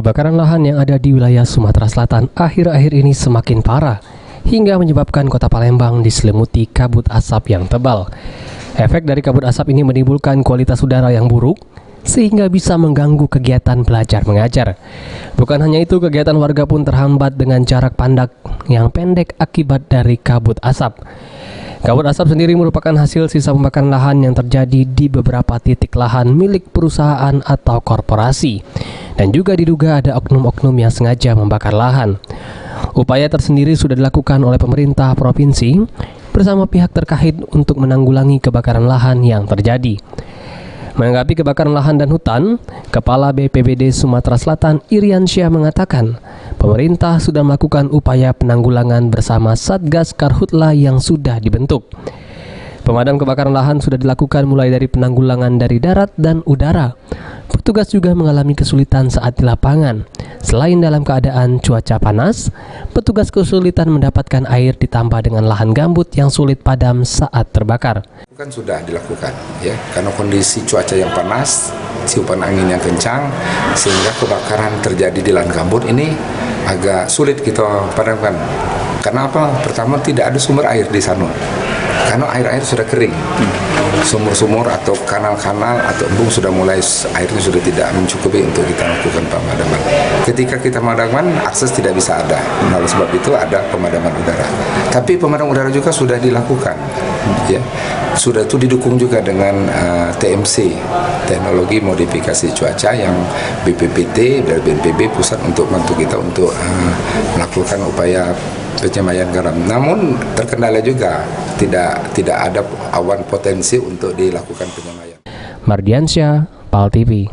Kebakaran lahan yang ada di wilayah Sumatera Selatan akhir-akhir ini semakin parah, hingga menyebabkan kota Palembang diselimuti kabut asap yang tebal. Efek dari kabut asap ini menimbulkan kualitas udara yang buruk, sehingga bisa mengganggu kegiatan belajar mengajar. Bukan hanya itu, kegiatan warga pun terhambat dengan jarak pandang yang pendek akibat dari kabut asap. Kabut asap sendiri merupakan hasil sisa pembakaran lahan yang terjadi di beberapa titik lahan milik perusahaan atau korporasi, dan juga diduga ada oknum-oknum yang sengaja membakar lahan. Upaya tersendiri sudah dilakukan oleh pemerintah provinsi bersama pihak terkait untuk menanggulangi kebakaran lahan yang terjadi. Menanggapi kebakaran lahan dan hutan, Kepala BPBD Sumatera Selatan Iriansyah mengatakan, pemerintah sudah melakukan upaya penanggulangan bersama Satgas Karhutla yang sudah dibentuk. Pemadam kebakaran lahan sudah dilakukan mulai dari penanggulangan dari darat dan udara. Petugas juga mengalami kesulitan saat di lapangan. Selain dalam keadaan cuaca panas, petugas kesulitan mendapatkan air ditambah dengan lahan gambut yang sulit padam saat terbakar. Kan sudah dilakukan ya, karena kondisi cuaca yang panas, tiupan angin yang kencang, sehingga kebakaran terjadi di lahan gambut ini agak sulit kita padamkan. Karena apa? Pertama, tidak ada sumber air di sana, karena air sudah kering. Sumur-sumur atau kanal-kanal atau embung sudah mulai, airnya sudah tidak mencukupi untuk kita lakukan pemadaman. Ketika kita pemadaman, akses tidak bisa ada. Nah, oleh sebab itu ada pemadaman udara. Tapi pemadaman udara juga sudah dilakukan, ya. Sudah itu didukung juga dengan TMC, teknologi modifikasi cuaca, yang BPPT dan BNPB pusat untuk bantu kita untuk melakukan upaya penyemayan garam. Namun terkendala juga, tidak ada awan potensi untuk dilakukan penyemayan. Mardiansyah, PAL TV.